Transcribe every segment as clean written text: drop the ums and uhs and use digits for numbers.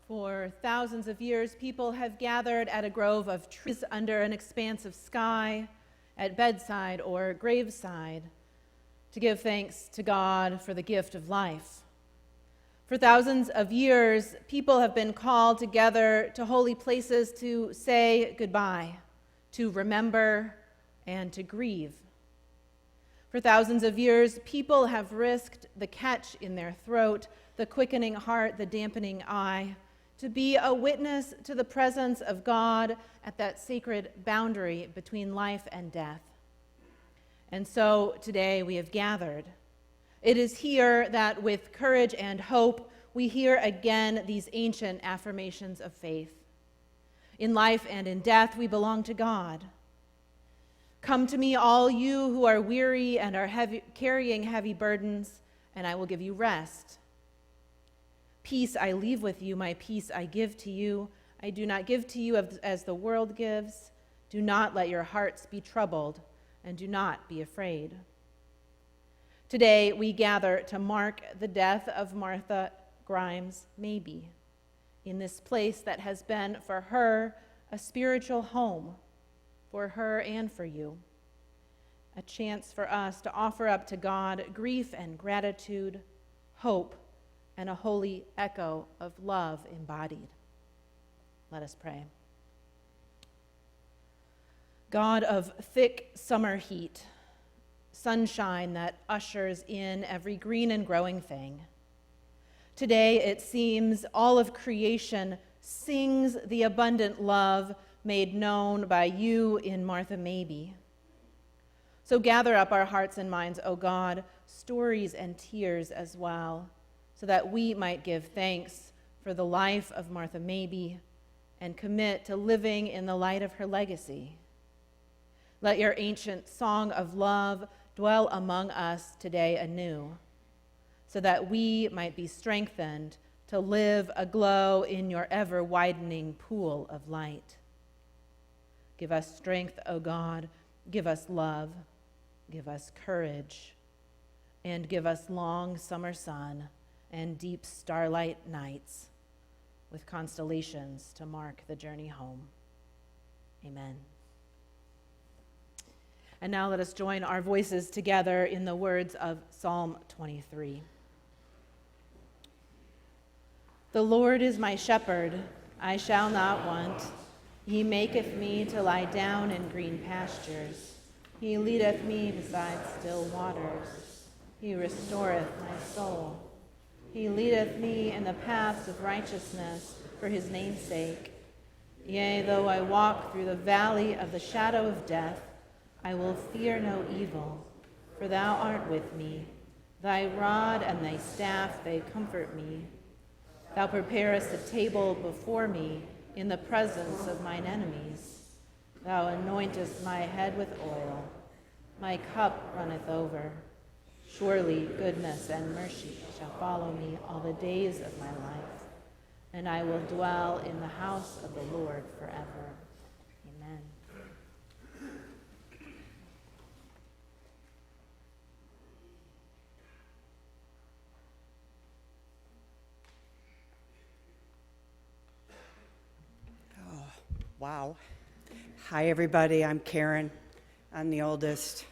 For thousands of years, people have gathered at a grove of trees under an expanse of sky, at bedside or graveside, to give thanks to God for the gift of life. For thousands of years, people have been called together to holy places to say goodbye, to remember, and to grieve. For thousands of years, people have risked the catch in their throat, the quickening heart, the dampening eye, to be a witness to the presence of God at that sacred boundary between life and death. And so today we have gathered. It is here that with courage and hope, we hear again these ancient affirmations of faith. In life and in death, we belong to God. Come to me, all you who are weary and are carrying heavy burdens, and I will give you rest. Peace I leave with you, my peace I give to you. I do not give to you as the world gives. Do not let your hearts be troubled, and do not be afraid. Today we gather to mark the death of Martha Grimes Mabie in this place that has been for her a spiritual home, for her and for you. A chance for us to offer up to God grief and gratitude, hope, and a holy echo of love embodied. Let us pray. God of thick summer heat, sunshine that ushers in every green and growing thing, today it seems all of creation sings the abundant love made known by you in Martha Mabie. So gather up our hearts and minds, O God, stories and tears as well, so that we might give thanks for the life of Martha Mabie and commit to living in the light of her legacy. Let your ancient song of love dwell among us today anew, so that we might be strengthened to live aglow in your ever-widening pool of light. Give us strength, O God, give us love, give us courage, and give us long summer sun and deep starlight nights with constellations to mark the journey home. Amen. And now let us join our voices together in the words of Psalm 23. The Lord is my shepherd, I shall not want. He maketh me to lie down in green pastures. He leadeth me beside still waters. He restoreth my soul. He leadeth me in the paths of righteousness for his name's sake. Yea, though I walk through the valley of the shadow of death, I will fear no evil, for thou art with me. Thy rod and thy staff, they comfort me. Thou preparest a table before me in the presence of mine enemies. Thou anointest my head with oil. My cup runneth over. Surely goodness and mercy shall follow me all the days of my life, and I will dwell in the house of the Lord forever. Amen. Oh, wow. Hi, everybody. I'm Karen. I'm the oldest.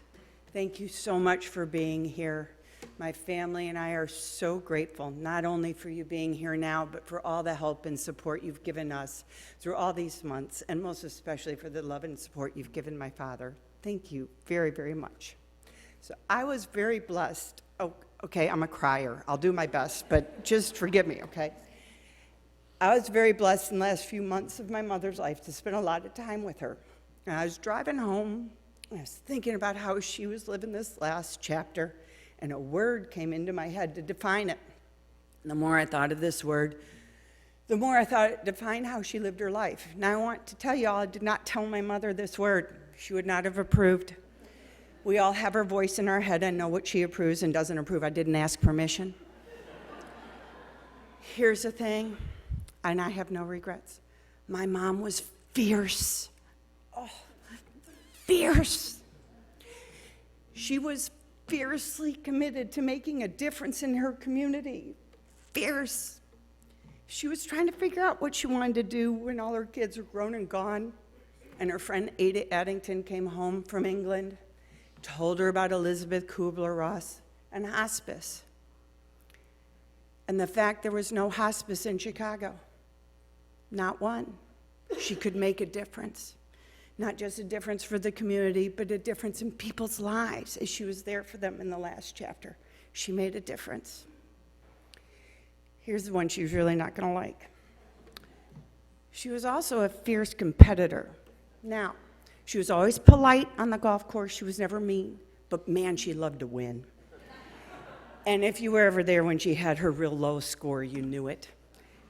Thank you so much for being here. My family and I are so grateful, not only for you being here now, but for all the help and support you've given us through all these months, and most especially for the love and support you've given my father. Thank you very, very much. So I was very blessed. Oh, okay, I'm a crier. I'll do my best, but just forgive me, okay? I was very blessed in the last few months of my mother's life to spend a lot of time with her. And I was driving home, and I was thinking about how she was living this last chapter, and a word came into my head to define it. And the more I thought of this word, the more I thought it defined how she lived her life. Now I want to tell you all, I did not tell my mother this word. She would not have approved. We all have her voice in our head and know what she approves and doesn't approve. I didn't ask permission. Here's the thing, and I have no regrets. My mom was fierce. Oh, fierce. She was fiercely committed to making a difference in her community. Fierce. She was trying to figure out what she wanted to do when all her kids were grown and gone. And her friend Ada Addington came home from England, told her about Elizabeth Kubler-Ross and hospice. And the fact there was no hospice in Chicago. Not one. She could make a difference. Not just a difference for the community, but a difference in people's lives as she was there for them in the last chapter. She made a difference. Here's the one she was really not going to like. She was also a fierce competitor. Now, she was always polite on the golf course. She was never mean, but man, she loved to win. And if you were ever there when she had her real low score, you knew it.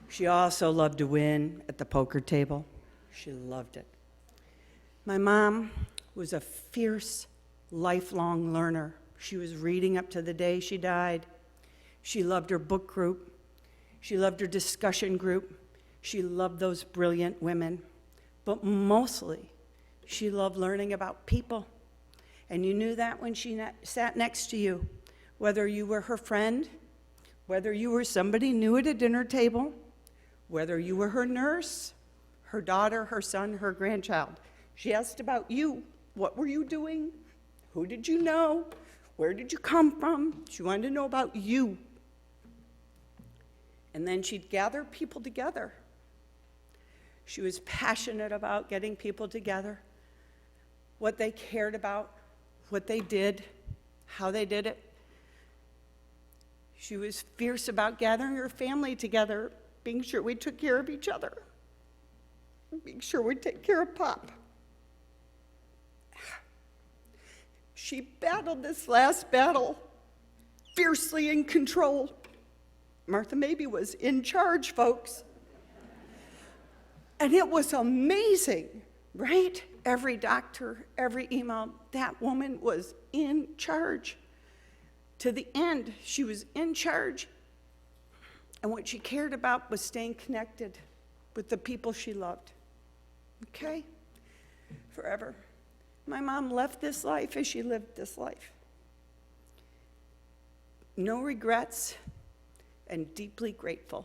She also loved to win at the poker table. She loved it. My mom was a fierce, lifelong learner. She was reading up to the day she died. She loved her book group. She loved her discussion group. She loved those brilliant women. But mostly, she loved learning about people. And you knew that when she sat next to you, whether you were her friend, whether you were somebody new at a dinner table, whether you were her nurse, her daughter, her son, her grandchild. She asked about you. What were you doing? Who did you know? Where did you come from? She wanted to know about you. And then she'd gather people together. She was passionate about getting people together, what they cared about, what they did, how they did it. She was fierce about gathering her family together, being sure we took care of each other, being sure we'd take care of Pop. She battled this last battle fiercely in control. Martha Mabie was in charge, folks. And it was amazing, right? Every doctor, every email, that woman was in charge. To the end, she was in charge. And what she cared about was staying connected with the people she loved. Okay? Forever. My mom left this life as she lived this life. No regrets, and deeply grateful.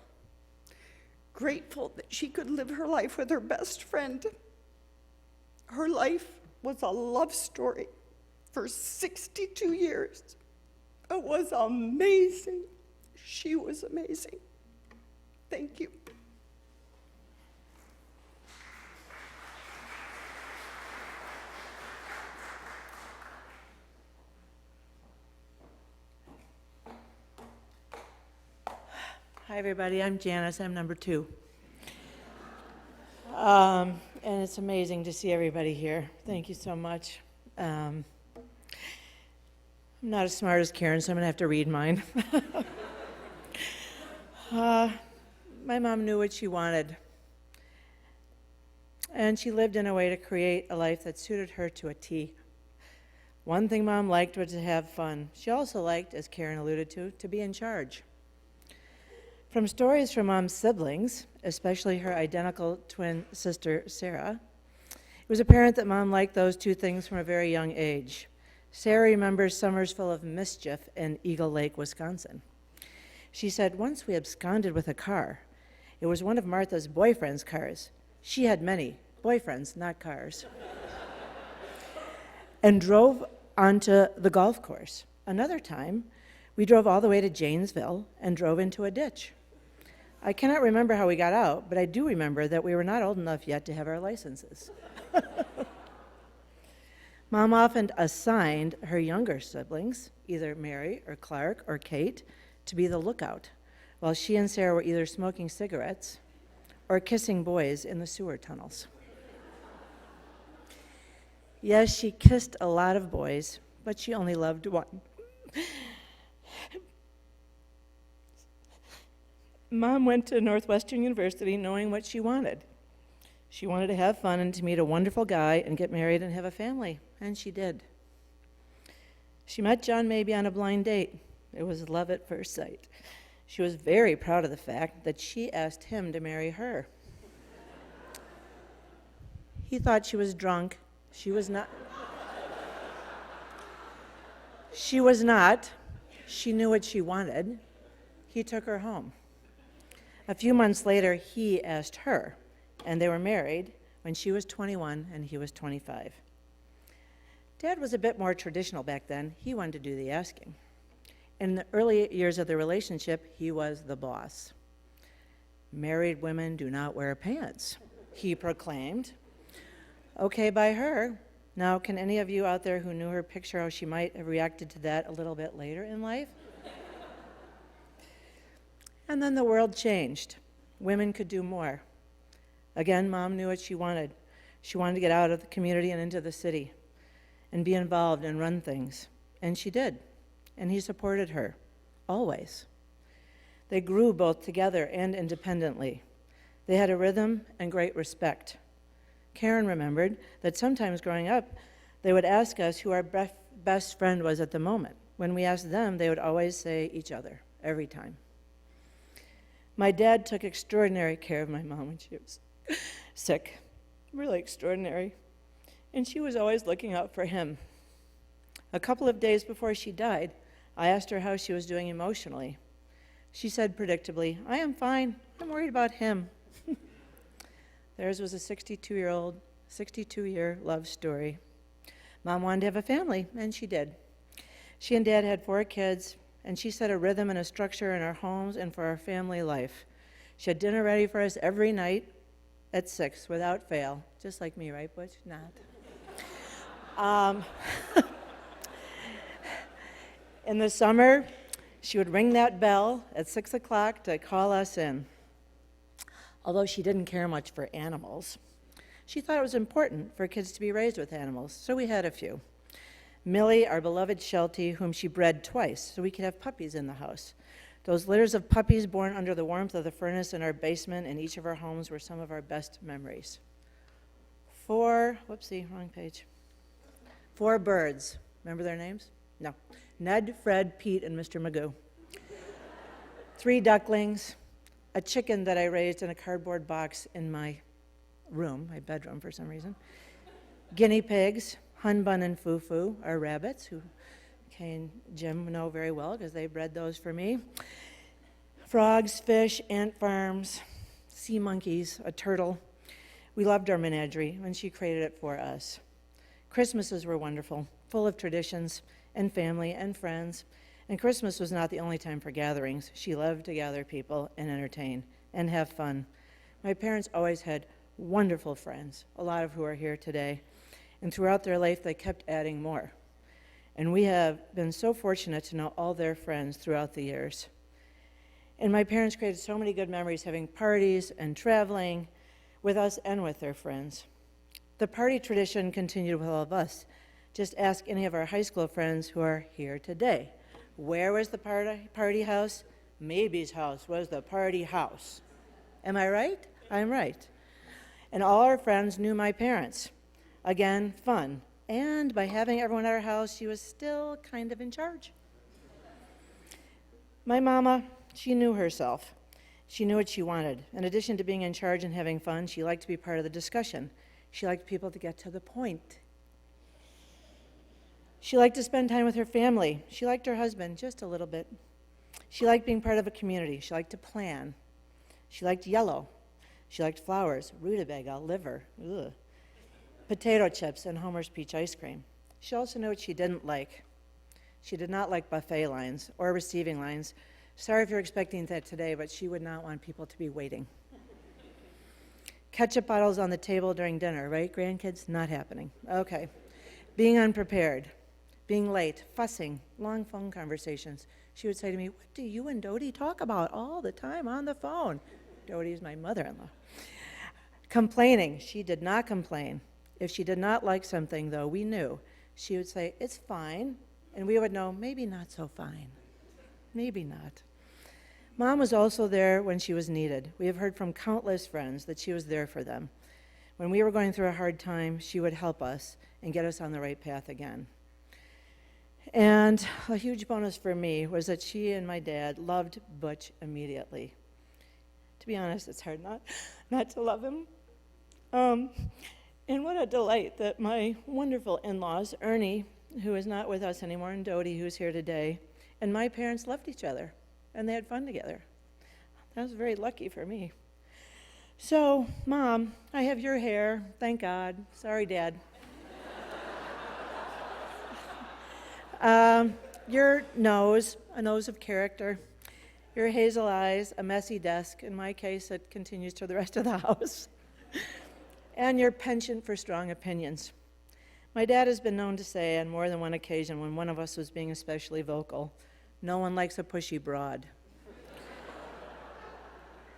Grateful that she could live her life with her best friend. Her life was a love story for 62 years. It was amazing. She was amazing. Thank you. Hi, everybody. I'm Janice. I'm number 2. And it's amazing to see everybody here. Thank you so much. I'm not as smart as Karen, so I'm going to have to read mine. My mom knew what she wanted. And she lived in a way to create a life that suited her to a T. One thing Mom liked was to have fun. She also liked, as Karen alluded to be in charge. From stories from Mom's siblings, especially her identical twin sister, Sarah, it was apparent that Mom liked those two things from a very young age. Sarah remembers summers full of mischief in Eagle Lake, Wisconsin. She said, "Once we absconded with a car. It was one of Martha's boyfriend's cars. She had many boyfriends, not cars." And drove onto the golf course. Another time, we drove all the way to Janesville and drove into a ditch. I cannot remember how we got out, but I do remember that we were not old enough yet to have our licenses. Mom often assigned her younger siblings, either Mary or Clark or Kate, to be the lookout, while she and Sarah were either smoking cigarettes or kissing boys in the sewer tunnels. Yes, she kissed a lot of boys, but she only loved one. Mom went to Northwestern University knowing what she wanted. She wanted to have fun and to meet a wonderful guy and get married and have a family, and she did. She met John Mabie on a blind date. It was love at first sight. She was very proud of the fact that she asked him to marry her. He thought she was drunk. She was not. She was not. She knew what she wanted. He took her home. A few months later, he asked her, and they were married when she was 21 and he was 25. Dad was a bit more traditional back then. He wanted to do the asking. In the early years of the relationship, he was the boss. Married women do not wear pants, he proclaimed. Okay by her. Now, can any of you out there who knew her picture how she might have reacted to that a little bit later in life? And then the world changed. Women could do more. Again, Mom knew what she wanted. She wanted to get out of the community and into the city and be involved and run things. And she did. And he supported her, always. They grew both together and independently. They had a rhythm and great respect. Karen remembered that sometimes growing up, they would ask us who our best friend was at the moment. When we asked them, they would always say each other, every time. My dad took extraordinary care of my mom when she was sick, really extraordinary. And she was always looking out for him. A couple of days before she died, I asked her how she was doing emotionally. She said predictably, "I am fine. I'm worried about him." Theirs was a 62-year love story. Mom wanted to have a family, and she did. She and Dad had 4 kids, and she set a rhythm and a structure in our homes and for our family life. She had dinner ready for us every night at 6 without fail, just like me, right, Butch? Not. In the summer, she would ring that bell at 6 o'clock to call us in. Although she didn't care much for animals, she thought it was important for kids to be raised with animals, so we had a few. Millie, our beloved Sheltie, whom she bred twice, so we could have puppies in the house. Those litters of puppies born under the warmth of the furnace in our basement in each of our homes were some of our best memories. 4 birds. Remember their names? No. Ned, Fred, Pete, and Mr. Magoo. 3 ducklings, a chicken that I raised in a cardboard box in my room, my bedroom for some reason, guinea pigs, Hun Bun and Foo Foo, our rabbits, who Kay and Jim know very well because they bred those for me, frogs, fish, ant farms, sea monkeys, a turtle. We loved our menagerie, and she created it for us. Christmases were wonderful, full of traditions and family and friends. And Christmas was not the only time for gatherings. She loved to gather people and entertain and have fun. My parents always had wonderful friends, a lot of who are here today. And throughout their life, they kept adding more. And we have been so fortunate to know all their friends throughout the years. And my parents created so many good memories having parties and traveling with us and with their friends. The party tradition continued with all of us. Just ask any of our high school friends who are here today. Where was the party house? Mabie's house was the party house. Am I right? I'm right. And all our friends knew my parents. Again, fun. And by having everyone at our house, she was still kind of in charge. My mama, she knew herself. She knew what she wanted. In addition to being in charge and having fun, she liked to be part of the discussion. She liked people to get to the point. She liked to spend time with her family. She liked her husband just a little bit. She liked being part of a community. She liked to plan. She liked yellow. She liked flowers, rutabaga, liver, potato chips, and Homer's peach ice cream. She also knew what she didn't like. She did not like buffet lines or receiving lines. Sorry if you're expecting that today, but she would not want people to be waiting. Ketchup bottles on the table during dinner, right, grandkids? Not happening. Okay. Being unprepared. Being late, fussing, long phone conversations. She would say to me, "What do you and Dodie talk about all the time on the phone?" Dodie is my mother-in-law. Complaining. She did not complain. If she did not like something, though, we knew. She would say, "It's fine," and we would know, maybe not so fine. Maybe not. Mom was also there when she was needed. We have heard from countless friends that she was there for them. When we were going through a hard time, she would help us and get us on the right path again. And a huge bonus for me was that she and my dad loved Butch immediately. To be honest, it's hard not to love him. And what a delight that my wonderful in-laws, Ernie, who is not with us anymore, and Dodie, who's here today, and my parents loved each other, and they had fun together. That was very lucky for me. So, Mom, I have your hair, thank God. Sorry, Dad. Your nose, a nose of character. Your hazel eyes, a messy desk. In my case, it continues to the rest of the house. And your penchant for strong opinions. My dad has been known to say on more than one occasion when one of us was being especially vocal, "No one likes a pushy broad."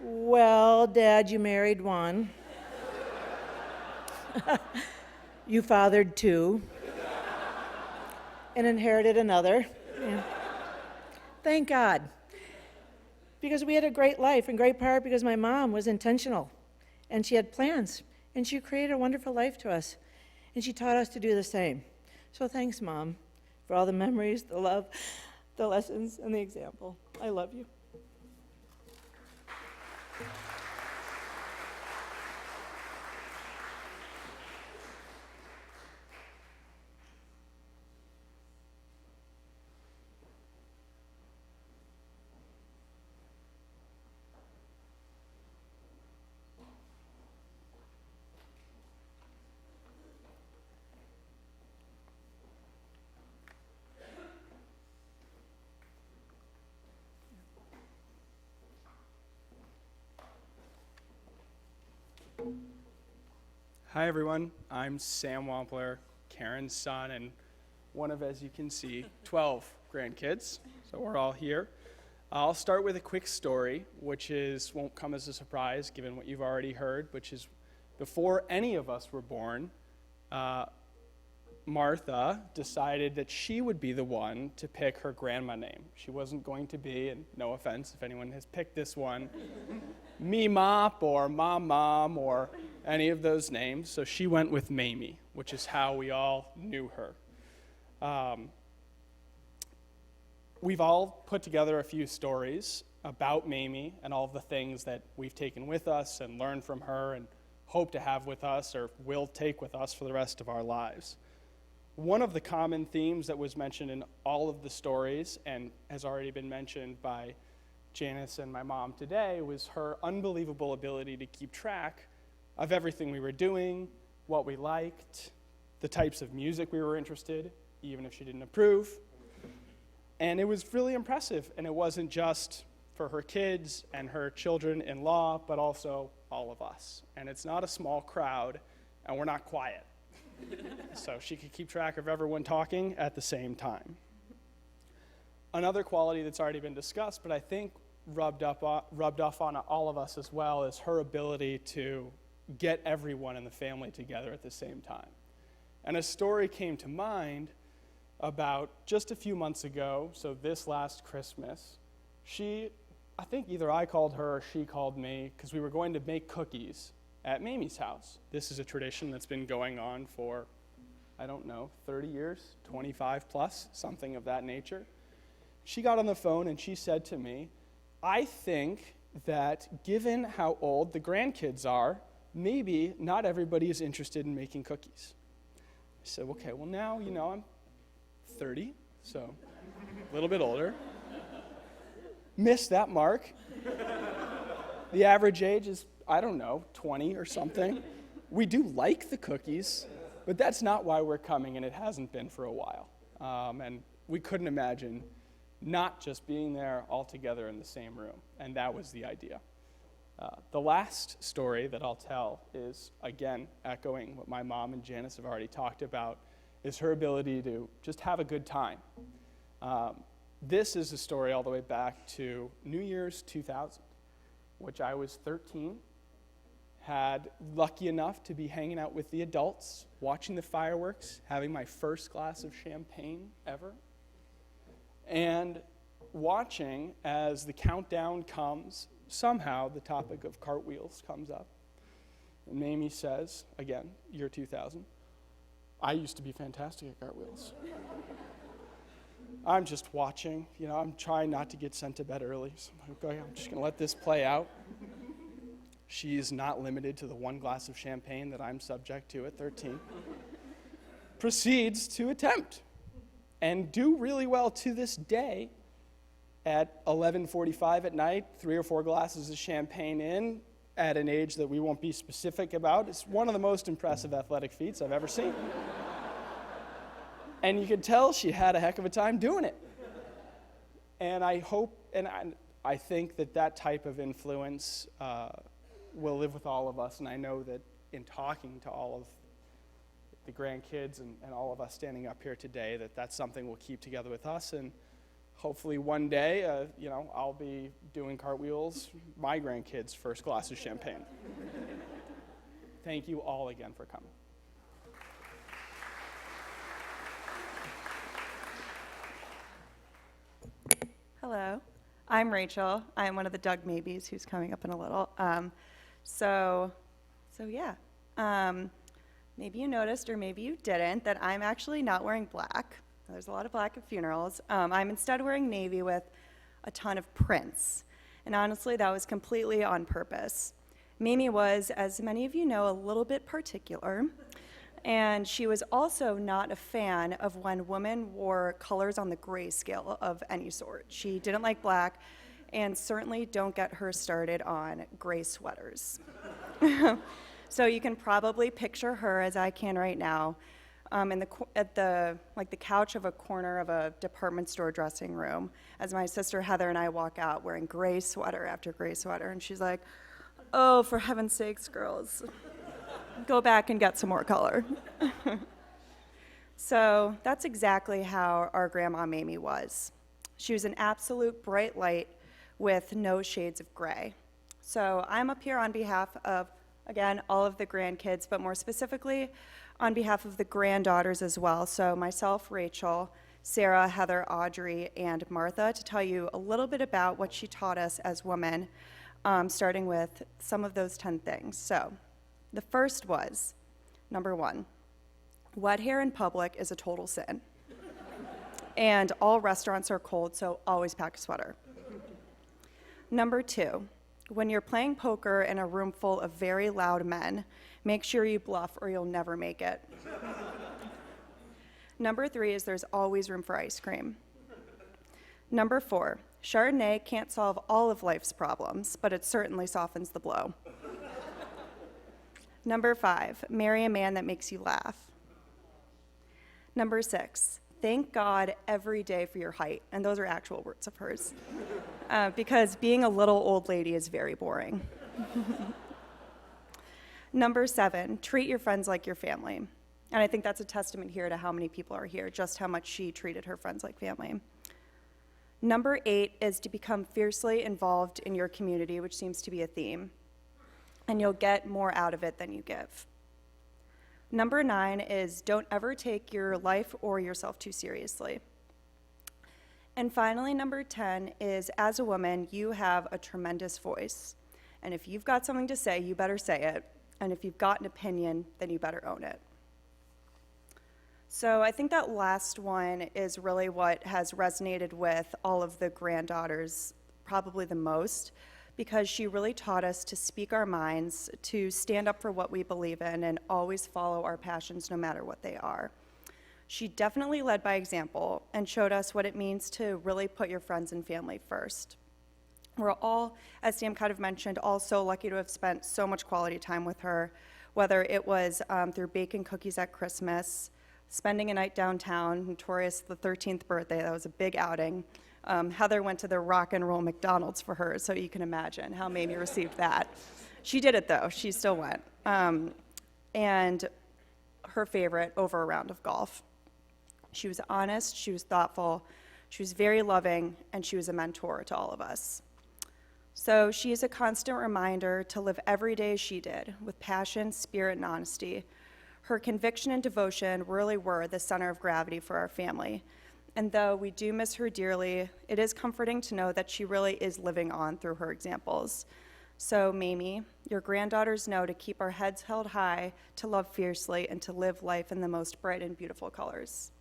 Well, Dad, you married one. You fathered two. And inherited another. Yeah. Thank God. Because we had a great life, in great part because my mom was intentional, and she had plans, and she created a wonderful life to us, and she taught us to do the same. So thanks, Mom, for all the memories, the love, the lessons, and the example. I love you. Hi everyone, I'm Sam Wampler, Karen's son, and one of, as you can see, 12 grandkids, so we're all here. I'll start with a quick story, which won't come as a surprise given what you've already heard, which is before any of us were born, Martha decided that she would be the one to pick her grandma name. She wasn't going to be, and no offense if anyone has picked this one, Me Mop or Mom or any of those names. So she went with Mamie, which is how we all knew her. We've all put together a few stories about Mamie and all of the things that we've taken with us and learned from her and hope to have with us or will take with us for the rest of our lives. One of the common themes that was mentioned in all of the stories and has already been mentioned by Janice and my mom today was her unbelievable ability to keep track of everything we were doing, what we liked, the types of music we were interested, even if she didn't approve. And it was really impressive, and it wasn't just for her kids and her children-in-law, but also all of us. And it's not a small crowd, and we're not quiet. So she could keep track of everyone talking at the same time. Another quality that's already been discussed, but I think rubbed off on all of us as well, is her ability to get everyone in the family together at the same time. And a story came to mind about just a few months ago, so this last Christmas. I think either I called her or she called me, because we were going to make cookies at Mamie's house. This is a tradition that's been going on for, 30 years, 25 plus, something of that nature. She got on the phone and she said to me, I think that given how old the grandkids are, maybe not everybody is interested in making cookies. I said, okay, well now, I'm 30, so a little bit older. Missed that mark. The average age is, 20 or something. We do like the cookies, but that's not why we're coming, and it hasn't been for a while. And we couldn't imagine not just being there all together in the same room, and that was the idea. The last story that I'll tell is, again, echoing what my mom and Janice have already talked about, is her ability to just have a good time. This is a story all the way back to New Year's 2000, which I was 13, had lucky enough to be hanging out with the adults, watching the fireworks, having my first glass of champagne ever, and watching as the countdown comes, somehow the topic of cartwheels comes up. And Mamie says, again, year 2000, I used to be fantastic at cartwheels. I'm just watching, I'm trying not to get sent to bed early, so I'm just gonna let this play out. She is not limited to the one glass of champagne that I'm subject to at 13. Proceeds to attempt and do really well to this day At 11:45 at night, 3 or 4 glasses of champagne in, at an age that we won't be specific about. It's one of the most impressive athletic feats I've ever seen. And you could tell she had a heck of a time doing it. And I hope, and I think that type of influence will live with all of us. And I know that in talking to all of the grandkids and all of us standing up here today, that's something we'll keep together with us. And hopefully one day, I'll be doing cartwheels, my grandkids' first glass of champagne. Thank you all again for coming. Hello, I'm Rachel. I'm one of the Doug Mabies who's coming up in a little. Maybe you noticed or maybe you didn't that I'm actually not wearing black. There's a lot of black at funerals. I'm instead wearing navy with a ton of prints. And honestly, that was completely on purpose. Mimi was, as many of you know, a little bit particular. And she was also not a fan of when women wore colors on the gray scale of any sort. She didn't like black, and certainly don't get her started on gray sweaters. So you can probably picture her, as I can right now, at the couch of a corner of a department store dressing room, as my sister Heather and I walk out wearing gray sweater after gray sweater, and she's like, "Oh, for heaven's sakes, girls. Go back and get some more color." So that's exactly how our grandma Mamie was. She was an absolute bright light with no shades of gray. So I'm up here on behalf of, again, all of the grandkids, but more specifically on behalf of the granddaughters as well. So myself, Rachel, Sarah, Heather, Audrey, and Martha, to tell you a little bit about what she taught us as women, starting with some of those 10 things. So the first was, number 1, wet hair in public is a total sin. And all restaurants are cold, so always pack a sweater. Number 2, when you're playing poker in a room full of very loud men, make sure you bluff or you'll never make it. Number 3 is there's always room for ice cream. Number 4, Chardonnay can't solve all of life's problems, but it certainly softens the blow. Number 5, marry a man that makes you laugh. Number 6, thank God every day for your height. And those are actual words of hers. Because being a little old lady is very boring. Number 7, treat your friends like your family. And I think that's a testament here to how many people are here, just how much she treated her friends like family. Number 8 is to become fiercely involved in your community, which seems to be a theme. And you'll get more out of it than you give. Number 9 is don't ever take your life or yourself too seriously. And finally, number 10 is as a woman, you have a tremendous voice. And if you've got something to say, you better say it. And if you've got an opinion, then you better own it. So I think that last one is really what has resonated with all of the granddaughters probably the most, because she really taught us to speak our minds, to stand up for what we believe in, and always follow our passions no matter what they are. She definitely led by example and showed us what it means to really put your friends and family first. We're all, as Sam kind of mentioned, all so lucky to have spent so much quality time with her, whether it was through baking cookies at Christmas, spending a night downtown, notorious the 13th birthday, that was a big outing. Heather went to the rock and roll McDonald's for her, so you can imagine how Mamie received that. She did it though, she still went. And her favorite, over a round of golf. She was honest, she was thoughtful, she was very loving, and she was a mentor to all of us. So she is a constant reminder to live every day as she did, with passion, spirit, and honesty. Her conviction and devotion really were the center of gravity for our family. And though we do miss her dearly, it is comforting to know that she really is living on through her examples. So Mamie, your granddaughters know to keep our heads held high, to love fiercely, and to live life in the most bright and beautiful colors.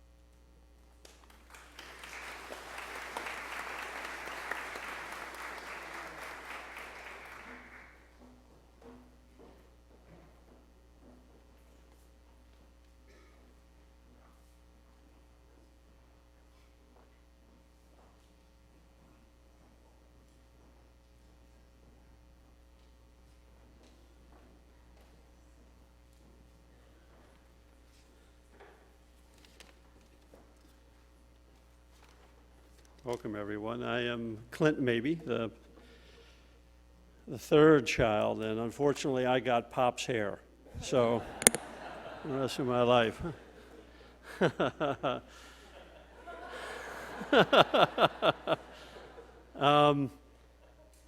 Welcome, everyone. I am Clint Mabie, the third child, and unfortunately I got Pop's hair, so the rest of my life.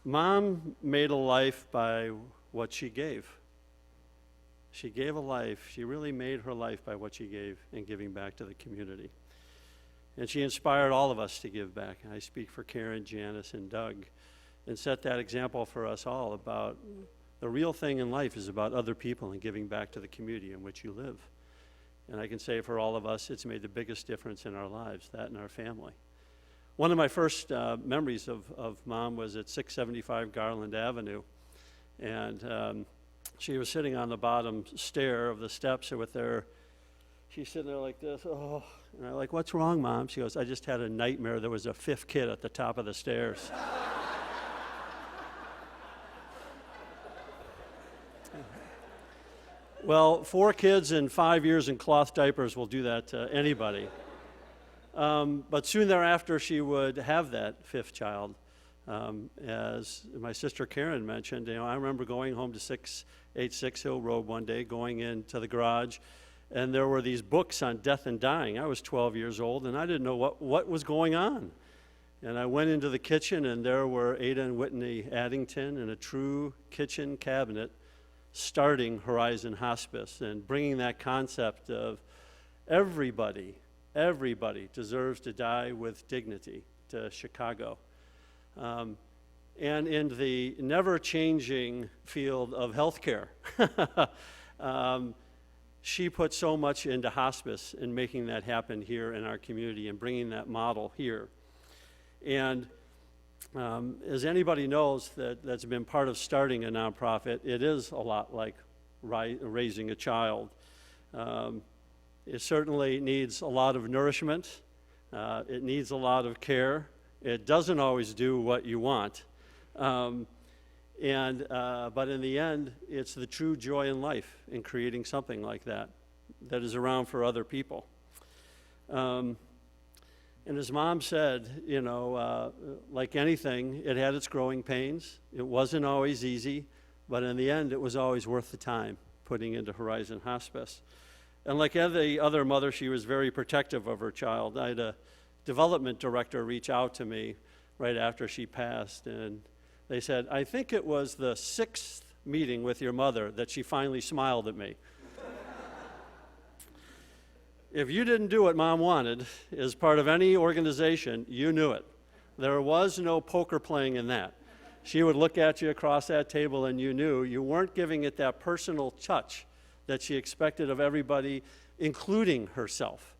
Mom made a life by what she gave. She gave a life. She really made her life by what she gave and giving back to the community. And she inspired all of us to give back. I speak for Karen, Janice, and Doug, and set that example for us all about the real thing in life is about other people and giving back to the community in which you live. And I can say for all of us, it's made the biggest difference in our lives, that and our family. One of my first memories of Mom was at 675 Garland Avenue, and she was sitting on the bottom stair of the steps with her, she's sitting there like this, oh, and I'm like, what's wrong, Mom? She goes, I just had a nightmare. There was a fifth kid at the top of the stairs. Well, 4 kids and 5 years in cloth diapers will do that to anybody. But soon thereafter, she would have that fifth child. As my sister Karen mentioned, I remember going home to 686 Hill Road one day, going into the garage, and there were these books on death and dying. I was 12 years old, and I didn't know what was going on. And I went into the kitchen, and there were Ada and Whitney Addington in a true kitchen cabinet starting Horizon Hospice and bringing that concept of everybody deserves to die with dignity to Chicago. And in the never-changing field of healthcare, she put so much into hospice and making that happen here in our community and bringing that model here. And as anybody knows that's been part of starting a nonprofit, it is a lot like raising a child. It certainly needs a lot of nourishment. It needs a lot of care. It doesn't always do what you want. But in the end, it's the true joy in life in creating something like that is around for other people. And as Mom said, like anything, it had its growing pains. It wasn't always easy, but in the end, it was always worth the time putting into Horizon Hospice. And like every other mother, she was very protective of her child. I had a development director reach out to me right after she passed, and they said, I think it was the 6th meeting with your mother that she finally smiled at me. If you didn't do what Mom wanted as part of any organization, you knew it. There was no poker playing in that. She would look at you across that table and you knew you weren't giving it that personal touch that she expected of everybody, including herself,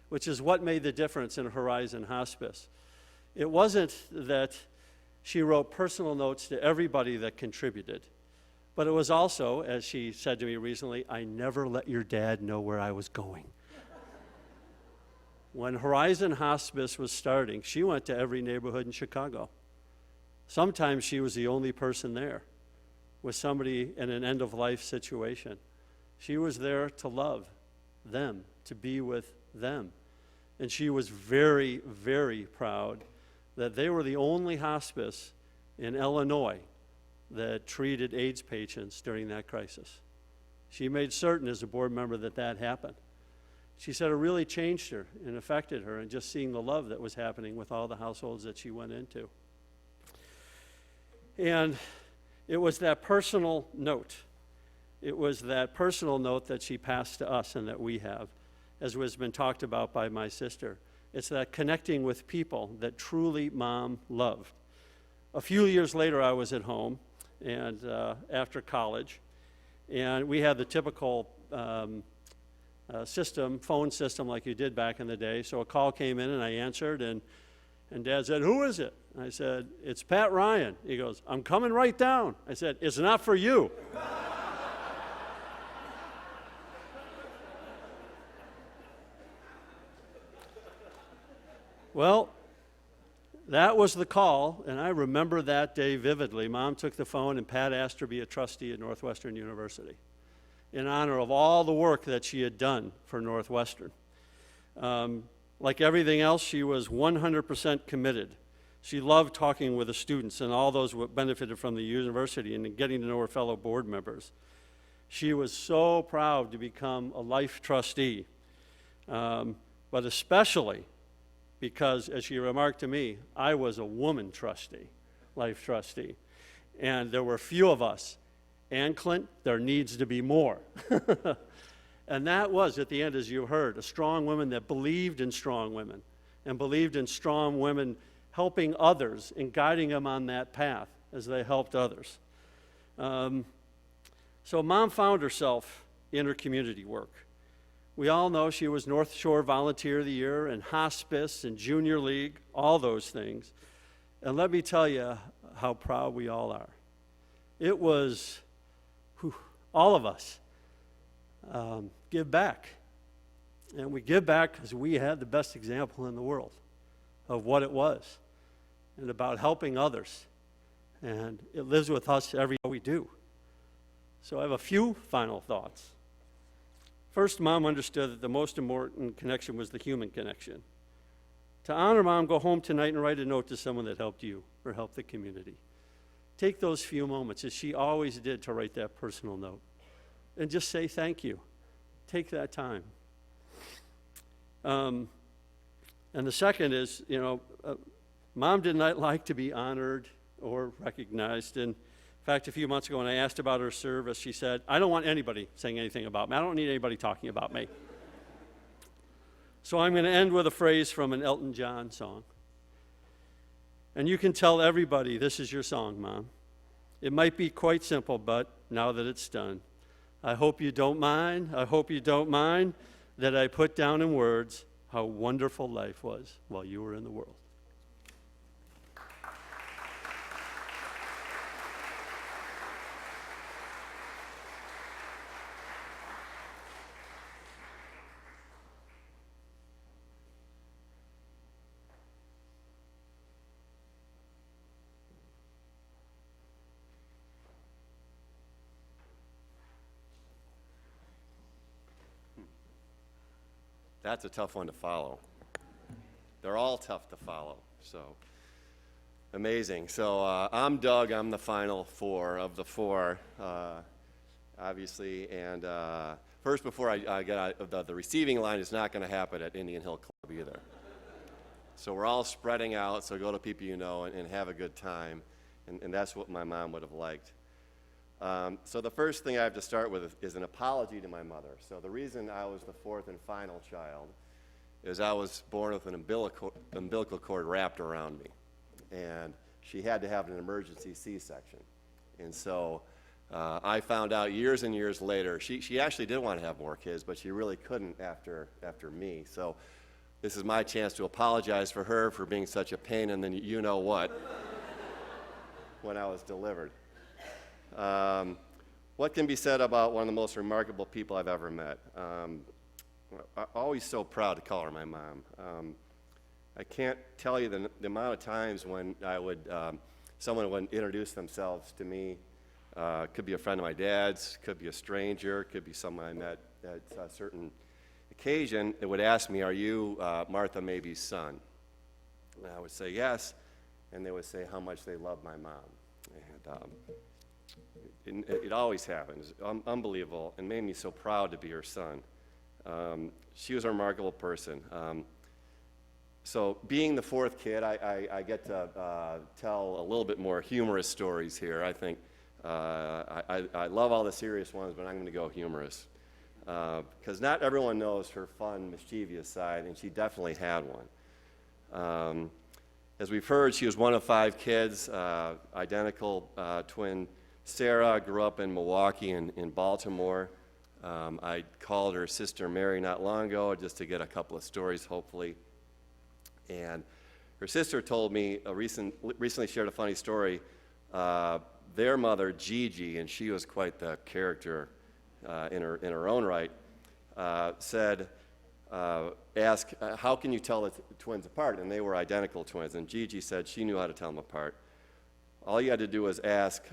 which is what made the difference in Horizon Hospice. It wasn't that she wrote personal notes to everybody that contributed, but it was also, as she said to me recently, I never let your dad know where I was going. When Horizon Hospice was starting, she went to every neighborhood in Chicago. Sometimes she was the only person there with somebody in an end-of-life situation. She was there to love them, to be with them. And she was very, very proud that they were the only hospice in Illinois that treated AIDS patients during that crisis. She made certain as a board member that happened. She said it really changed her and affected her, and just seeing the love that was happening with all the households that she went into. And it was that personal note. It was that personal note that she passed to us and that we have, as has been talked about by my sister. It's that connecting with people that truly Mom loved. A few years later, I was at home and after college, and we had the typical phone system like you did back in the day. So a call came in and I answered, and Dad said, who is it? I said, it's Pat Ryan. He goes, I'm coming right down. I said, it's not for you. Well, that was the call, and I remember that day vividly. Mom took the phone, and Pat asked her to be a trustee at Northwestern University in honor of all the work that she had done for Northwestern. Like everything else, she was 100% committed. She loved talking with the students and all those who benefited from the university and getting to know her fellow board members. She was so proud to become a life trustee, but especially because, as she remarked to me, I was a woman trustee, life trustee, and there were few of us. And Clint, there needs to be more. And that was, at the end, as you heard, a strong woman that believed in strong women and believed in strong women helping others and guiding them on that path as they helped others. So Mom found herself in her community work. We all know she was North Shore Volunteer of the Year and hospice and junior league, all those things. And let me tell you how proud we all are. It was, all of us give back. And we give back because we had the best example in the world of what it was and about helping others. And it lives with us every day we do. So I have a few final thoughts. First, Mom understood that the most important connection was the human connection. To honor Mom, go home tonight and write a note to someone that helped you or helped the community. Take those few moments, as she always did, to write that personal note. And just say thank you. Take that time. And the second is, Mom did not like to be honored or recognized. And in fact, a few months ago when I asked about her service, she said, I don't want anybody saying anything about me. I don't need anybody talking about me. So I'm going to end with a phrase from an Elton John song. And you can tell everybody this is your song, Mom. It might be quite simple, but now that it's done, I hope you don't mind that I put down in words how wonderful life was while you were in the world. That's a tough one to follow. They're all tough to follow, so amazing. So I'm Doug. I'm the final four of the four, obviously. And first, before I get out, the receiving line is not going to happen at Indian Hill Club either. So we're all spreading out, so go to people you know and have a good time. And that's what my mom would have liked. So the first thing I have to start with is an apology to my mother. So the reason I was the fourth and final child is I was born with an umbilical cord wrapped around me. And she had to have an emergency C-section. And so I found out years and years later, she actually did want to have more kids, but she really couldn't after me. So this is my chance to apologize for her for being such a pain in the you-know-what when I was delivered. What can be said about one of the most remarkable people I've ever met? I'm always so proud to call her my mom. I can't tell you the amount of times when someone would introduce themselves to me. Could be a friend of my dad's, could be a stranger, could be someone I met at a certain occasion. It would ask me, "Are you Martha Mabie's son?" And I would say yes, and they would say how much they love my mom. And it always happens. Unbelievable, and made me so proud to be her son. She was a remarkable person. So being the fourth kid, I get to tell a little bit more humorous stories here. I think I love all the serious ones, but I'm going to go humorous. Because not everyone knows her fun, mischievous side, and she definitely had one. As we've heard, she was one of 5 kids, identical twin. Sarah grew up in Milwaukee in Baltimore. I called her sister Mary not long ago just to get a couple of stories, hopefully. And her sister told me, recently shared a funny story. Their mother, Gigi, and she was quite the character in her own right, said, ask, how can you tell the twins apart? And they were identical twins. And Gigi said she knew how to tell them apart. All you had to do was ask,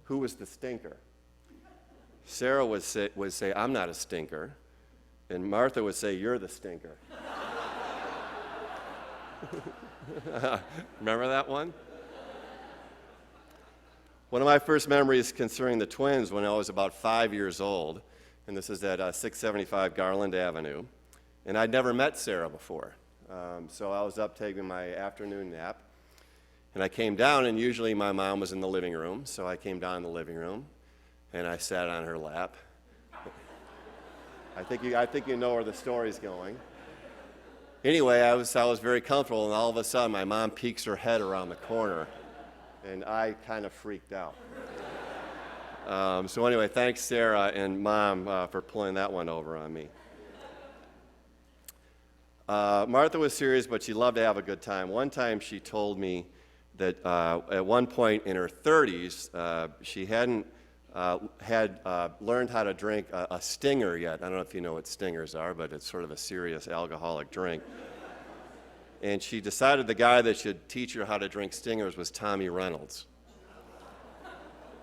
who was the stinker? Sarah would say, I'm not a stinker. And Martha would say, you're the stinker. Remember that one? One of my first memories concerning the twins when I was about 5 years old, and this is at 675 Garland Avenue, and I'd never met Sarah before. So I was up taking my afternoon nap, and I came down, and usually my mom was in the living room, so I came down in the living room, and I sat on her lap. I think you know where the story's going. Anyway, I was very comfortable, and all of a sudden my mom peeks her head around the corner, and I kind of freaked out. So anyway, thanks Sarah and Mom for pulling that one over on me. Martha was serious, but she loved to have a good time. One time she told me that at one point in her 30s, she hadn't learned how to drink a Stinger yet. I don't know if you know what Stingers are, but it's sort of a serious alcoholic drink. And she decided the guy that should teach her how to drink Stingers was Tommy Reynolds.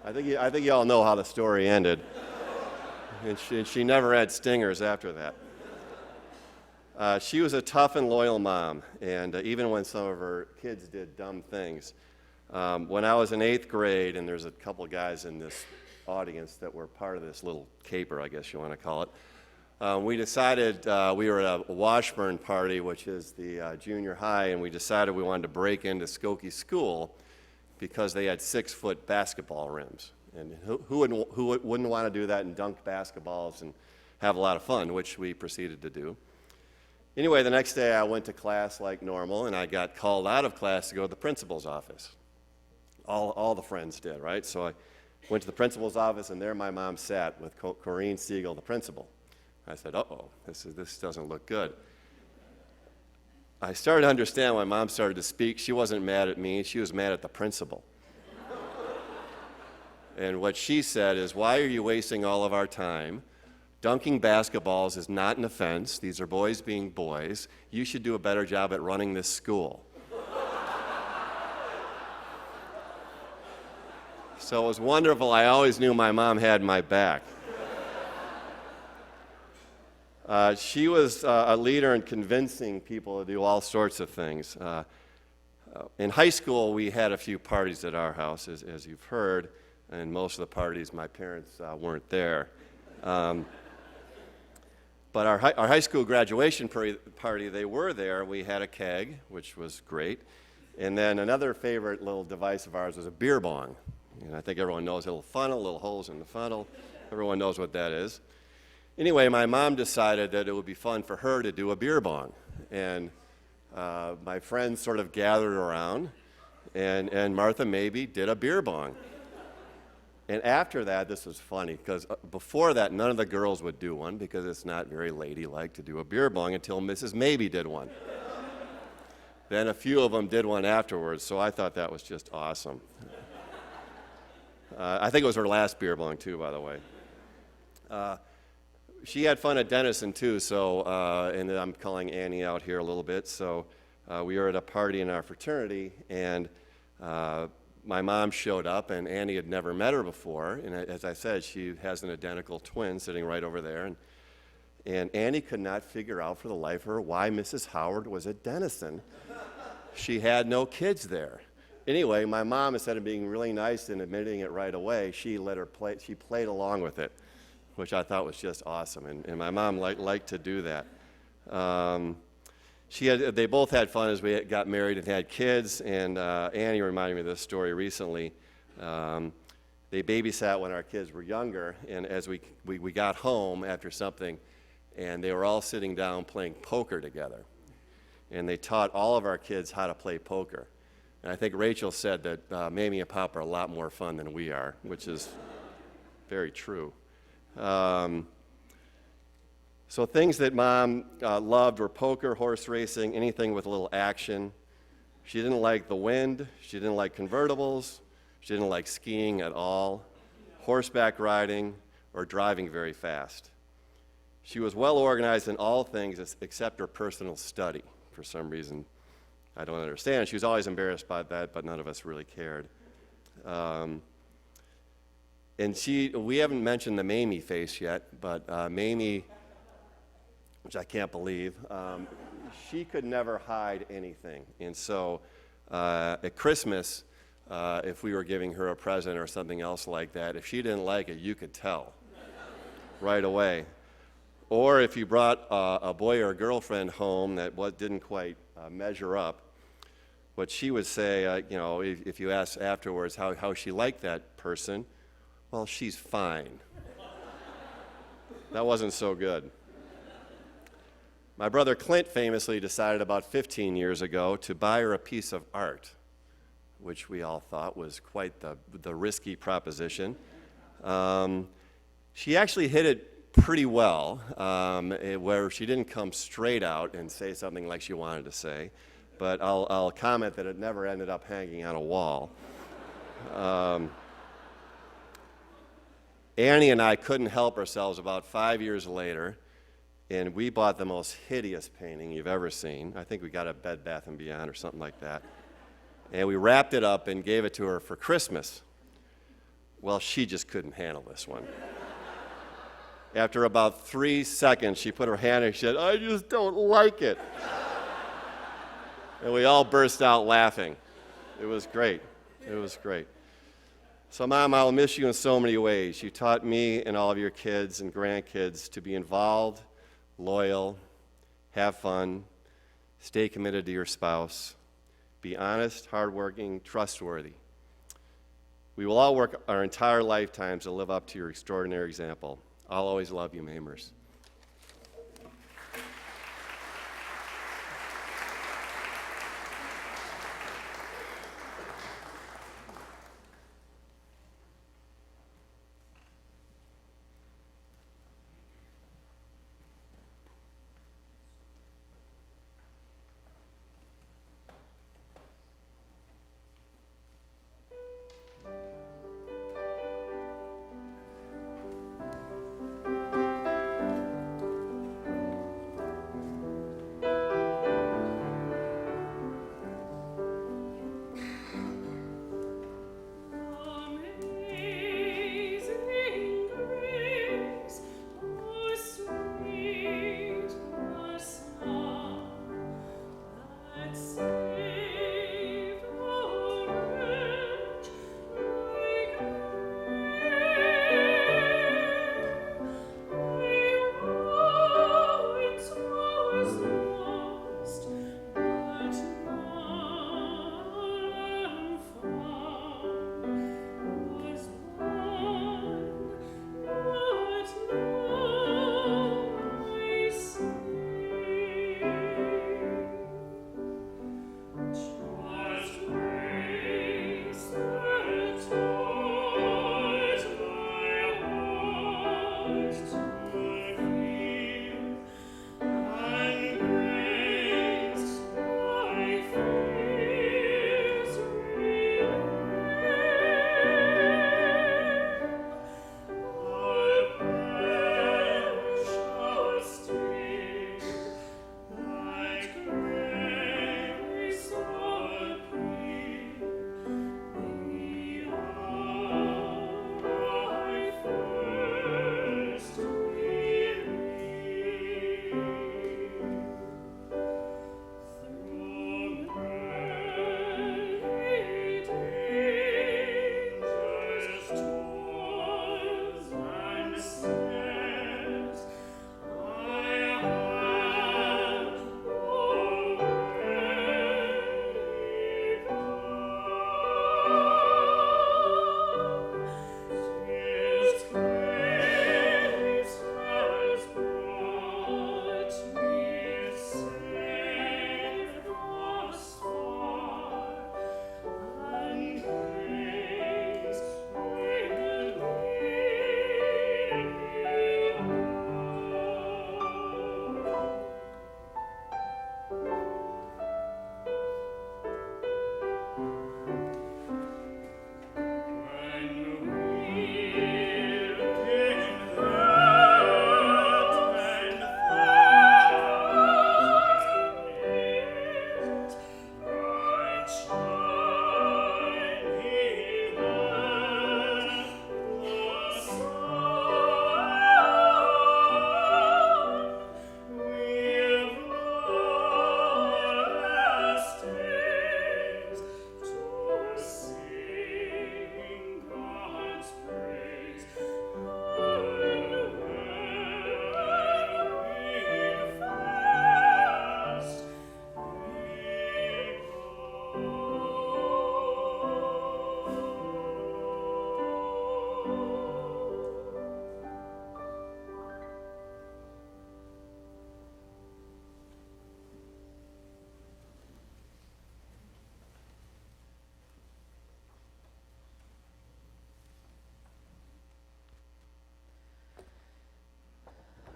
I think you all know how the story ended. And she never had Stingers after that. She was a tough and loyal mom, and even when some of her kids did dumb things. When I was in 8th grade, and there's a couple guys in this audience that were part of this little caper, I guess you want to call it, we decided we were at a Washburn party, which is the junior high, and we decided we wanted to break into Skokie School because they had 6-foot basketball rims. And who wouldn't want to do that and dunk basketballs and have a lot of fun, which we proceeded to do. Anyway, the next day I went to class like normal, and I got called out of class to go to the principal's office. All the friends did, right? So I went to the principal's office, and there my mom sat with Corrine Siegel, the principal. I said, uh-oh, this doesn't look good. I started to understand when Mom started to speak. She wasn't mad at me. She was mad at the principal. And what she said is, why are you wasting all of our time? Dunking basketballs is not an offense. These are boys being boys. You should do a better job at running this school. So it was wonderful. I always knew my mom had my back. She was a leader in convincing people to do all sorts of things. In high school, we had a few parties at our house, as you've heard, and most of the parties, my parents weren't there. But our high school graduation party, they were there. We had a keg, which was great. And then another favorite little device of ours was a beer bong. And I think everyone knows a little funnel, little holes in the funnel. Everyone knows what that is. Anyway, my mom decided that it would be fun for her to do a beer bong. And my friends sort of gathered around, and Martha Mabie did a beer bong. And after that, this was funny, because before that, none of the girls would do one, because it's not very ladylike to do a beer bong until Mrs. Mabie did one. Then a few of them did one afterwards, so I thought that was just awesome. I think it was her last beer bong, too, by the way. She had fun at Denison, too, so, and I'm calling Annie out here a little bit. So we were at a party in our fraternity, and my mom showed up, and Annie had never met her before. And as I said, she has an identical twin sitting right over there. And Annie could not figure out for the life of her why Mrs. Howard was at Denison. She had no kids there. Anyway, my mom, instead of being really nice and admitting it right away, she played along with it, which I thought was just awesome, and my mom liked to do that. They both had fun as we got married and had kids, and Annie reminded me of this story recently. They babysat when our kids were younger, and as we got home after something, and they were all sitting down playing poker together, and they taught all of our kids how to play poker. And I think Rachel said that Mamie and Pop are a lot more fun than we are, which is very true. So things that Mom loved were poker, horse racing, anything with a little action. She didn't like the wind. She didn't like convertibles. She didn't like skiing at all, horseback riding, or driving very fast. She was well organized in all things except her personal study. For some reason, I don't understand. She was always embarrassed by that, but none of us really cared. And we haven't mentioned the Mamie face yet, but Mamie which I can't believe. She could never hide anything. And so at Christmas, if we were giving her a present or something else like that, if she didn't like it, you could tell right away. Or if you brought a boy or a girlfriend home that didn't quite measure up, what she would say, if you asked afterwards how she liked that person, well, she's fine. That wasn't so good. My brother Clint famously decided about 15 years ago to buy her a piece of art, which we all thought was quite the risky proposition. She actually hit it pretty well, where she didn't come straight out and say something like she wanted to say, but I'll comment that it never ended up hanging on a wall. Annie and I couldn't help ourselves about 5 years later, and we bought the most hideous painting you've ever seen. I think we got it at Bed Bath & Beyond or something like that. And we wrapped it up and gave it to her for Christmas. Well, she just couldn't handle this one. After about 3 seconds, she put her hand in and she said, "I just don't like it." And we all burst out laughing. It was great. It was great. So, Mom, I'll miss you in so many ways. You taught me and all of your kids and grandkids to be involved, loyal, have fun, stay committed to your spouse, be honest, hardworking, trustworthy. We will all work our entire lifetimes to live up to your extraordinary example. I'll always love you, Mamers.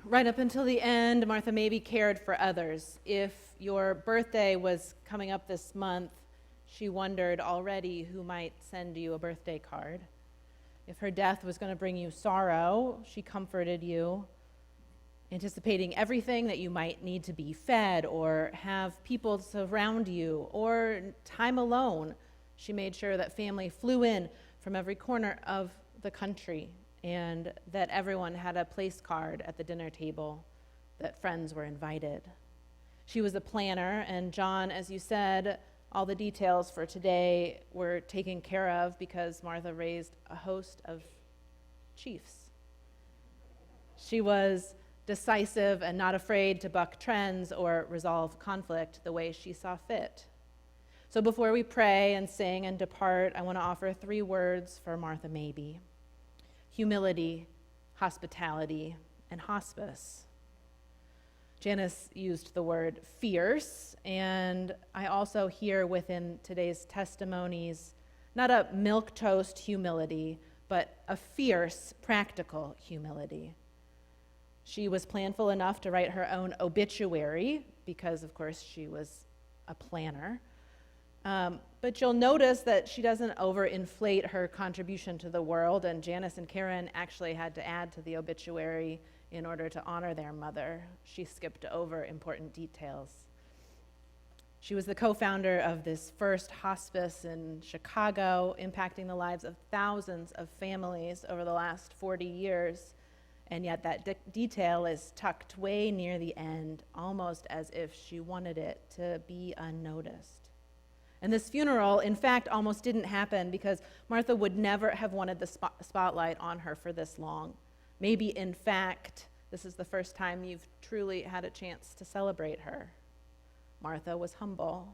Right up until the end, Martha Mabie cared for others. If your birthday was coming up this month, she wondered already who might send you a birthday card. If her death was going to bring you sorrow, she comforted you, anticipating everything that you might need to be fed or have people surround you or time alone. She made sure that family flew in from every corner of the country and that everyone had a place card at the dinner table, that friends were invited. She was a planner, and John, as you said, all the details for today were taken care of because Martha raised a host of chiefs. She was decisive and not afraid to buck trends or resolve conflict the way she saw fit. So before we pray and sing and depart, I want to offer 3 words for Martha Mabie: humility, hospitality, and hospice. Janice used the word fierce, and I also hear within today's testimonies not a milquetoast humility, but a fierce, practical humility. She was planful enough to write her own obituary because, of course, she was a planner. But you'll notice that she doesn't overinflate her contribution to the world, and Janice and Karen actually had to add to the obituary in order to honor their mother. She skipped over important details. She was the co-founder of this first hospice in Chicago, impacting the lives of thousands of families over the last 40 years, and yet that detail is tucked way near the end, almost as if she wanted it to be unnoticed. And this funeral, in fact, almost didn't happen because Martha would never have wanted the spotlight on her for this long. Maybe, in fact, this is the first time you've truly had a chance to celebrate her. Martha was humble.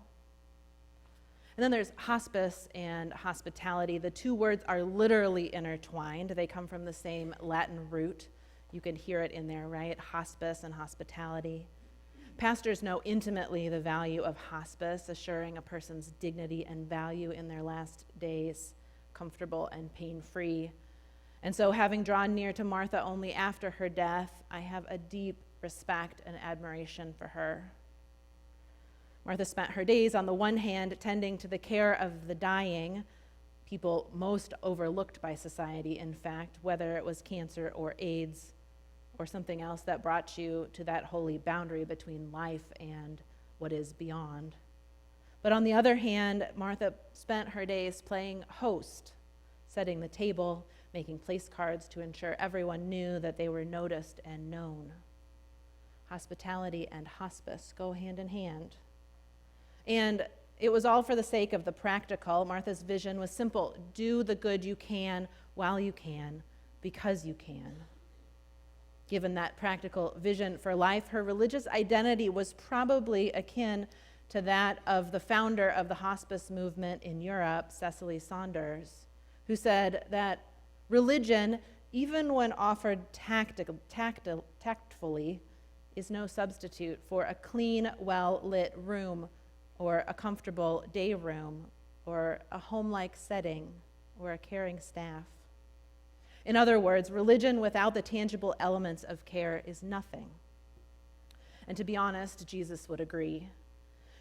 And then there's hospice and hospitality. The 2 words are literally intertwined. They come from the same Latin root. You can hear it in there, right? Hospice and hospitality. Pastors know intimately the value of hospice, assuring a person's dignity and value in their last days, comfortable and pain-free. And so, having drawn near to Martha only after her death, I have a deep respect and admiration for her. Martha spent her days, on the one hand, tending to the care of the dying, people most overlooked by society, in fact, whether it was cancer or AIDS, or something else that brought you to that holy boundary between life and what is beyond. But on the other hand, Martha spent her days playing host, setting the table, making place cards to ensure everyone knew that they were noticed and known. Hospitality and hospice go hand in hand. And it was all for the sake of the practical. Martha's vision was simple: do the good you can while you can, because you can. Given that practical vision for life, her religious identity was probably akin to that of the founder of the hospice movement in Europe, Cecily Saunders, who said that religion, even when offered tactfully, is no substitute for a clean, well-lit room or a comfortable day room or a home-like setting or a caring staff. In other words, religion without the tangible elements of care is nothing. And to be honest, Jesus would agree.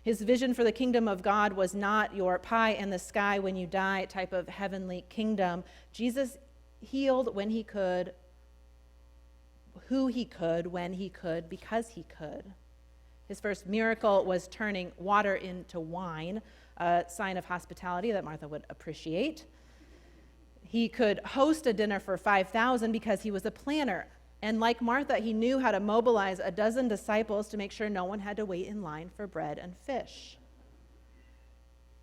His vision for the kingdom of God was not your pie in the sky when you die type of heavenly kingdom. Jesus healed when he could, who he could, when he could, because he could. His first miracle was turning water into wine, a sign of hospitality that Martha would appreciate. He could host a dinner for 5,000 because he was a planner. And like Martha, he knew how to mobilize a dozen disciples to make sure no one had to wait in line for bread and fish.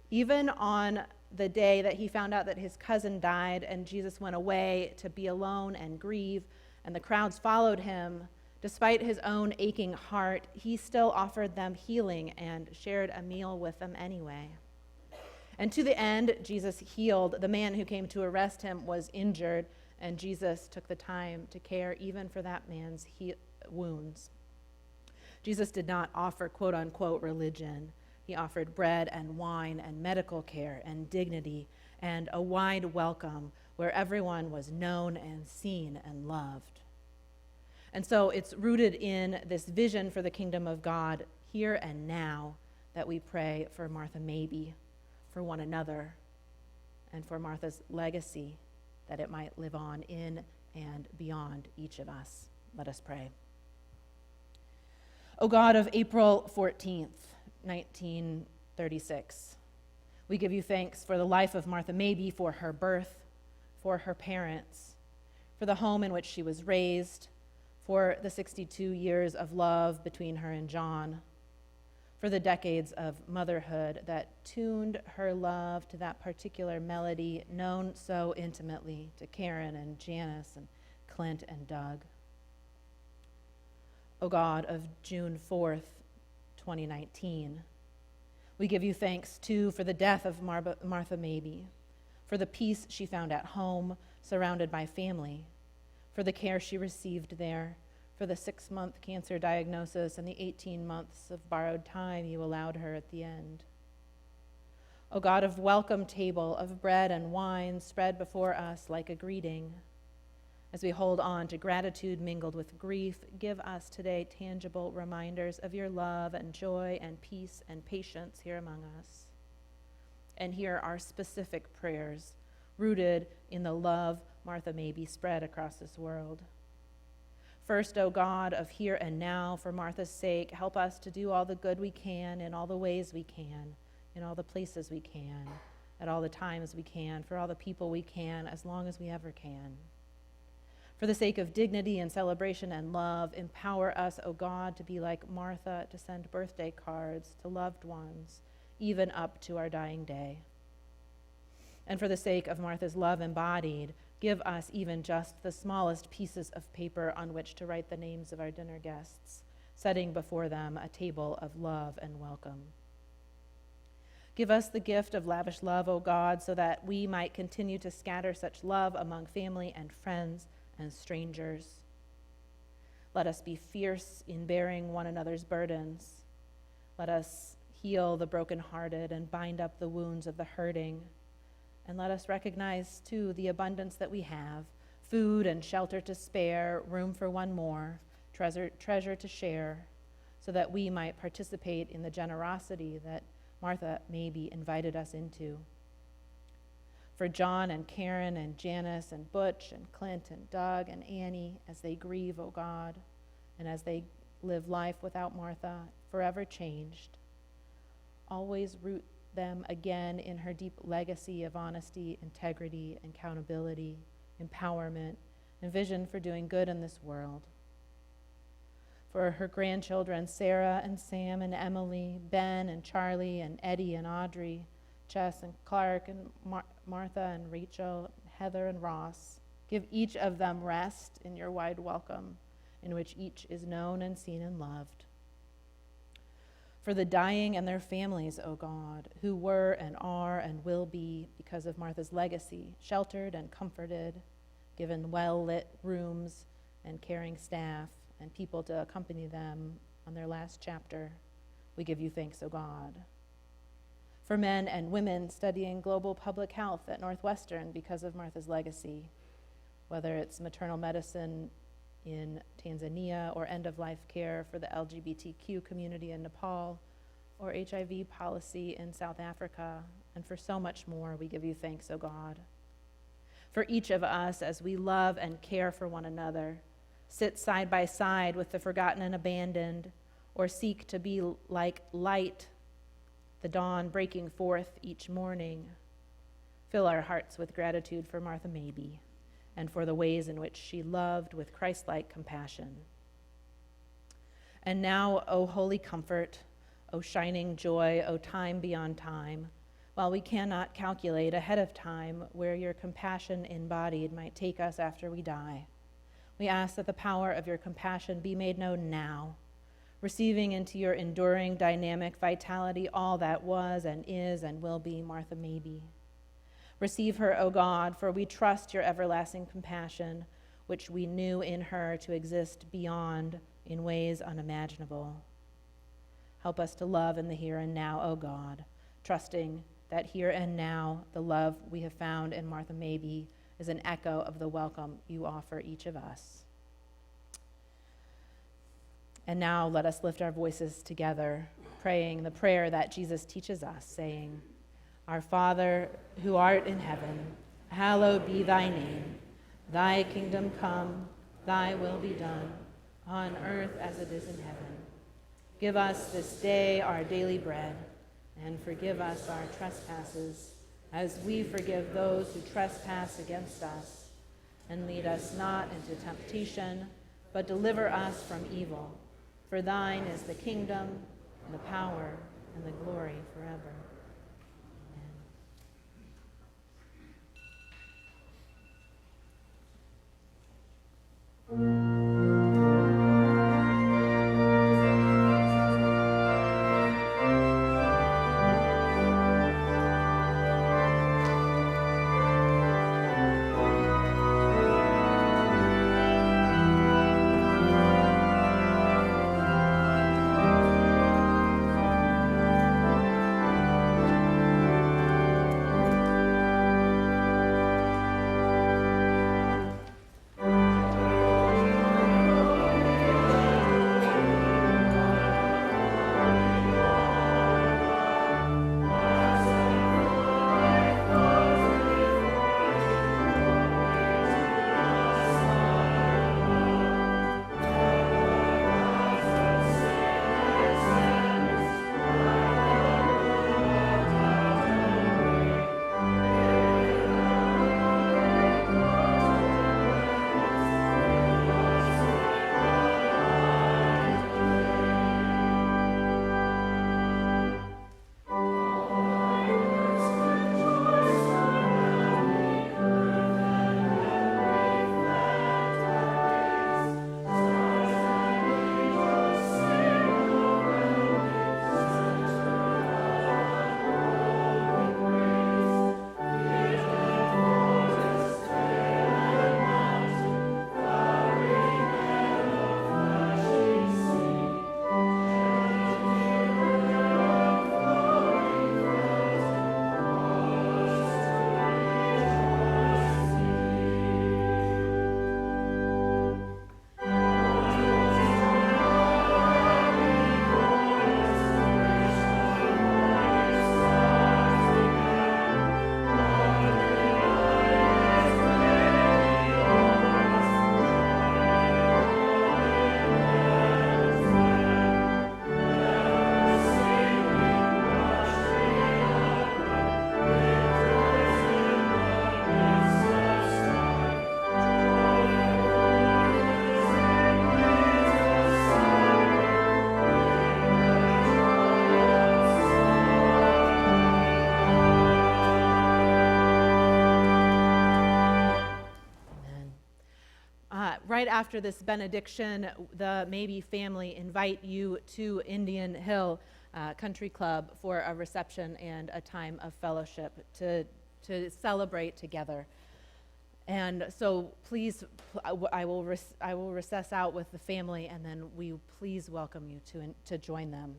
Even on the day that he found out that his cousin died and Jesus went away to be alone and grieve, and the crowds followed him, despite his own aching heart, he still offered them healing and shared a meal with them anyway. And to the end, Jesus healed. The man who came to arrest him was injured, and Jesus took the time to care even for that man's wounds. Jesus did not offer quote-unquote religion. He offered bread and wine and medical care and dignity and a wide welcome where everyone was known and seen and loved. And so it's rooted in this vision for the kingdom of God here and now that we pray for Martha Mabie, for one another, and for Martha's legacy, that it might live on in and beyond each of us. Let us pray. O God of April 14th, 1936, we give you thanks for the life of Martha Mabie, for her birth, for her parents, for the home in which she was raised, for the 62 years of love between her and John, for the decades of motherhood that tuned her love to that particular melody known so intimately to Karen and Janice and Clint and Doug. O God of June 4th, 2019, we give you thanks, too, for the death of Martha Mabie, for the peace she found at home, surrounded by family, for the care she received there, for the 6-month cancer diagnosis and the 18 months of borrowed time you allowed her at the end. O God of welcome table of bread and wine spread before us like a greeting, as we hold on to gratitude mingled with grief, give us today tangible reminders of your love and joy and peace and patience here among us. And hear our specific prayers, rooted in the love Martha Mabie spread across this world. First, O God of here and now, for Martha's sake, help us to do all the good we can in all the ways we can, in all the places we can, at all the times we can, for all the people we can, as long as we ever can. For the sake of dignity and celebration and love, empower us, O God, to be like Martha, to send birthday cards to loved ones, even up to our dying day. And for the sake of Martha's love embodied, give us even just the smallest pieces of paper on which to write the names of our dinner guests, setting before them a table of love and welcome. Give us the gift of lavish love, O God, so that we might continue to scatter such love among family and friends and strangers. Let us be fierce in bearing one another's burdens. Let us heal the brokenhearted and bind up the wounds of the hurting. And let us recognize, too, the abundance that we have, food and shelter to spare, room for one more, treasure to share, so that we might participate in the generosity that Martha Mabie invited us into. For John and Karen and Janice and Butch and Clint and Doug and Annie, as they grieve, O God, and as they live life without Martha, forever changed, always root them again in her deep legacy of honesty, integrity, accountability, empowerment, and vision for doing good in this world. For her grandchildren, Sarah and Sam and Emily, Ben and Charlie and Eddie and Audrey, Chess and Clark and Martha and Rachel, Heather and Ross, give each of them rest in your wide welcome, in which each is known and seen and loved. For the dying and their families, O God, who were and are and will be, because of Martha's legacy, sheltered and comforted, given well-lit rooms and caring staff and people to accompany them on their last chapter, we give you thanks, O God. For men and women studying global public health at Northwestern because of Martha's legacy, whether it's maternal medicine in Tanzania or end-of-life care for the LGBTQ community in Nepal, or HIV policy in South Africa, and for so much more, we give you thanks, O God. For each of us, as we love and care for one another, sit side by side with the forgotten and abandoned, or seek to be like light, the dawn breaking forth each morning, fill our hearts with gratitude for Martha Mabie and for the ways in which she loved with Christ-like compassion. And now, O holy comfort, O shining joy, O time beyond time, while we cannot calculate ahead of time where your compassion embodied might take us after we die, we ask that the power of your compassion be made known now, receiving into your enduring dynamic vitality all that was and is and will be Martha Mabie. Receive her, O God, for we trust your everlasting compassion, which we knew in her to exist beyond in ways unimaginable. Help us to love in the here and now, O God, trusting that here and now the love we have found in Martha Mabie is an echo of the welcome you offer each of us. And now let us lift our voices together, praying the prayer that Jesus teaches us, saying, Our Father, who art in heaven, hallowed be thy name. Thy kingdom come, thy will be done, on earth as it is in heaven. Give us this day our daily bread, and forgive us our trespasses, as we forgive those who trespass against us. And lead us not into temptation, but deliver us from evil. For thine is the kingdom, and the power, and the glory forever. Right after this benediction, the Mabie family invite you to Indian Hill Country Club for a reception and a time of fellowship to celebrate together. And so please, I will recess out with the family, and then we please welcome you to join them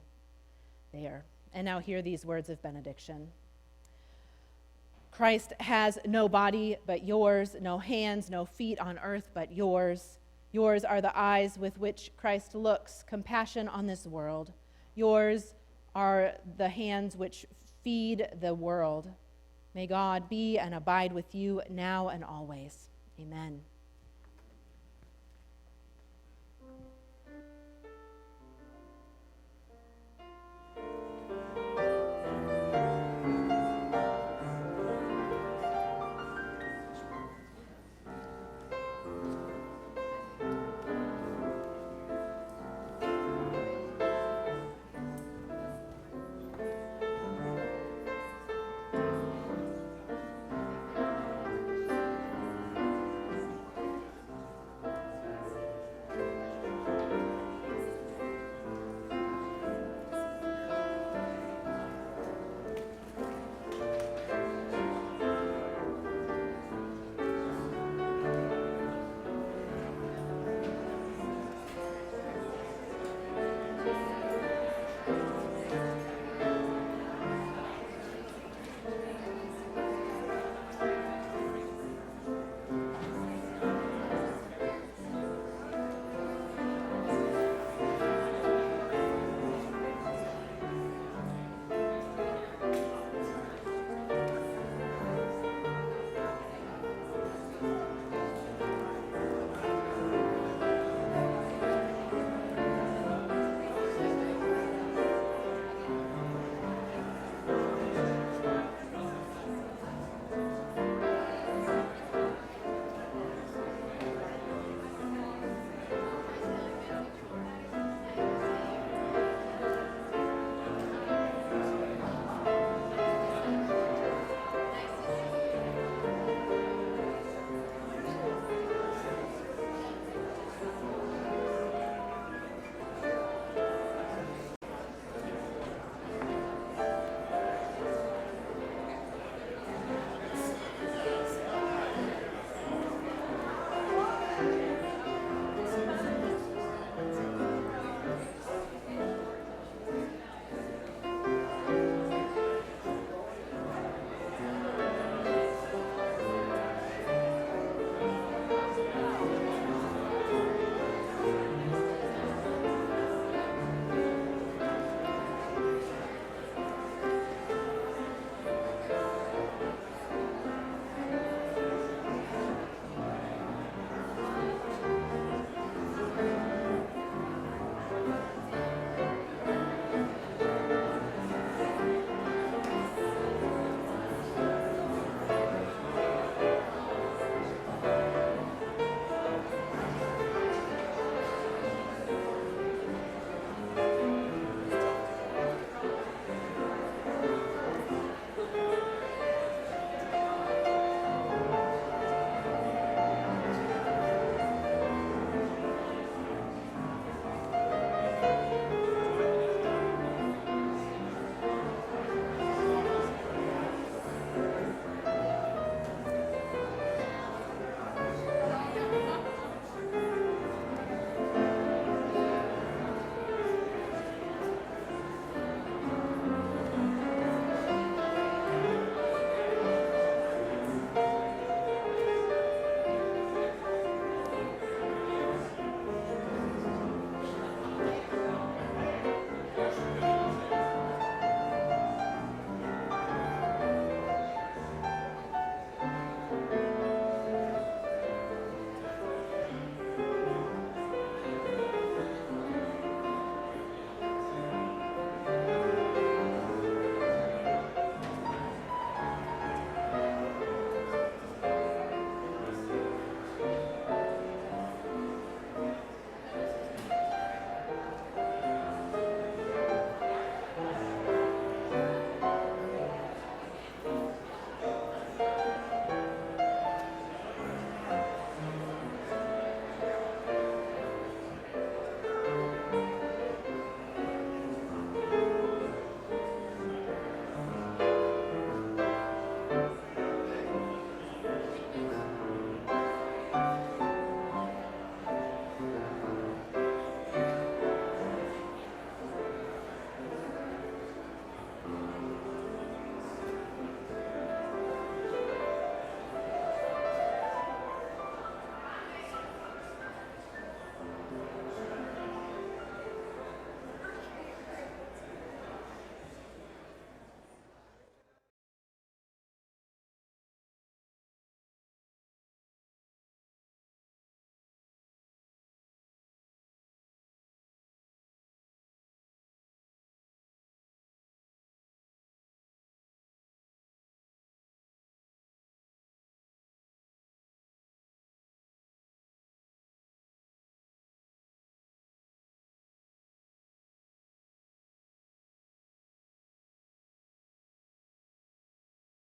there. And now hear these words of benediction. Christ has no body but yours, no hands, no feet on earth but yours. Yours are the eyes with which Christ looks, compassion on this world. Yours are the hands which feed the world. May God be and abide with you now and always. Amen.